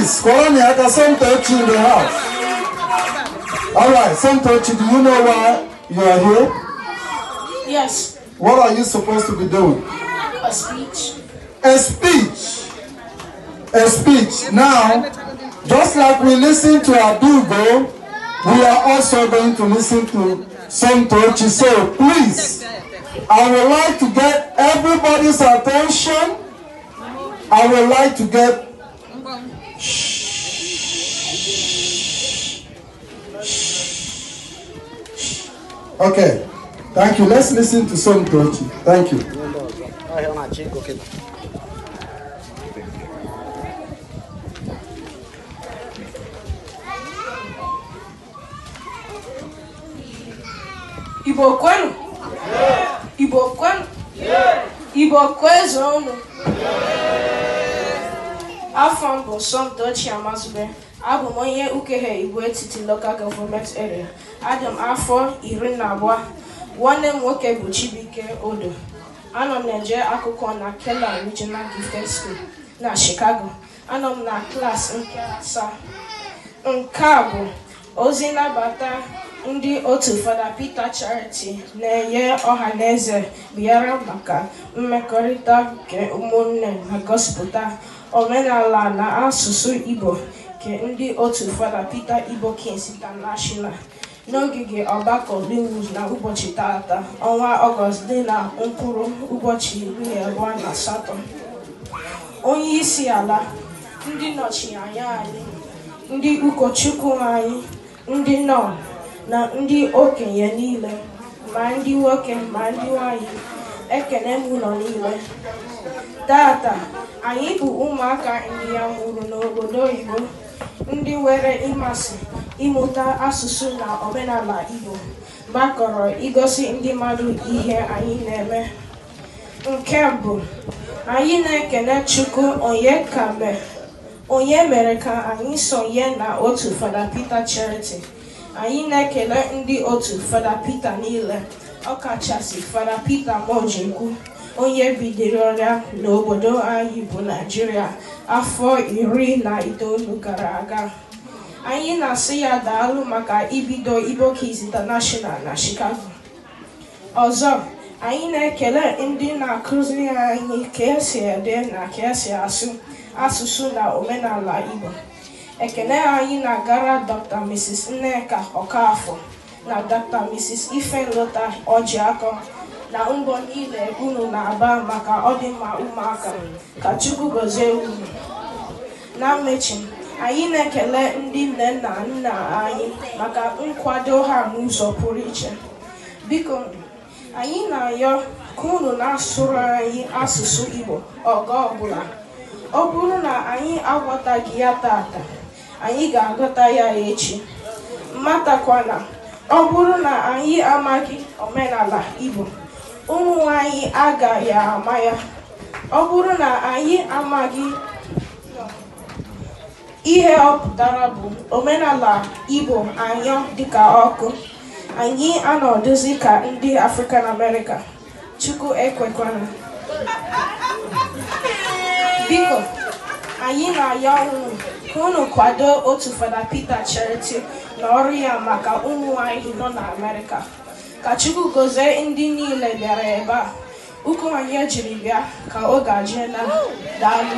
Please, Koroniaka, some touch in the house. Alright, some touch, do you know why you are here? Yes. What are you supposed to be doing? A speech. A speech. A speech. Now, just like we listen to Adugo, we are also going to listen to some Tochi. So please, I would like to get everybody's attention. I would like to get... Okay, thank you. Let's listen to some Tochi. Thank you. Igbo kwenu? Igbo kwenu? Igbo kwezonu? Afọ m bụ Somtochi Amazube. Abụ m onye Ukehe Igbo Etiti Local Government Area. Adị m afọ 12. Nwanne m nwoke bụ Chibuike Odo. Anọ m na-eje akụkọ na Keller Regional Gifted School na Chicago. Anọ m na klaasị nke 7. Nke a bụ ozi nabata ndị otu Fada Peter Charity na-enye ọhaneze bịara maka mmekọrịta nke ụmụnne na gosipụta omenala na asụsụ Igbo nke ndị otu Fada Peter Igbo Kings International n'ogige ọgbakọ Linwood na ụbọchị tata ọnwa Ọgọst dị na mkpụrụ ụbọchị 28. Onye isi ala, ndị nnọchianya anyị, ndị ụkọchukwu anyị, ndị nọn na ndị okenye niile, ma ndị nwoke ma ndị nwanyị, ekene m ụlọ niile. Tata anyị bụ ụmụaka ndị ya mụrụ n'obodo oyibo, ndị nwere ịmasị ịmụta asụsụ na omenala Igbo gbakọrọ igosi ndị mmadụ ihe anyị na-eme. Nke bụ, anyị na-ekene Chukwu onye mere ka anyị sonye na otu Fada Peter Charity. Anyị na-ekele ndị otu Fada Peter niile, ọkachasị Fada Peter Mojekwu, onye bidoro ya n'obodo anyị bụ Nigeria afọ 19 gara aga. Anyị na-asị ya daalụ maka ibido Igbo Kings International na Chicago. Ọzọ, anyị na-ekele ndị na-akụziri anyị ka esi ede na ka esi asụ asụsụ na omenala Igbo. Ekene anyị na-agara Dr. Mrs. Nneka Okafọ na Dr. Mrs. Ifenlota Ojiako na mbọ niile unu na-aba maka ọdịmma ụmụaka. Ka Chukwu gọzie unu. Na mmechi, anyị na-ekele ndị nne na nna anyị maka nkwado ha n'ụzọ pụrụ iche. Biko, anyị na-ayọ ka unu na-asụrụ anyị asụsụ Igbo oge ọbụla. Ọ bụrụ na anyị aghọtaghị ya tata, anyị ga-aghọta ya echi. Matakwana, ọ bụrụ na anyị amaghị omenala Igbo, ụmụ anyị agaghị ama ya. Ọ bụrụ na anyị amaghị ihe ọ pụtara bụ omenala Igbo anyọ dịka ọkụ, anyị anọdụzi ka ndị African America. Chukwu ekwekwana. Biko, anyị na-ayọ unu ka unu kwado otu Fada Peter Charity na ọrụ ya maka ụmụ anyị nọ na Amerịka. Ka Chukwu gozie ndị niile bịara ebe a. Ukwu anyị ejiri bịa ka ọ gajiela. Daalụ.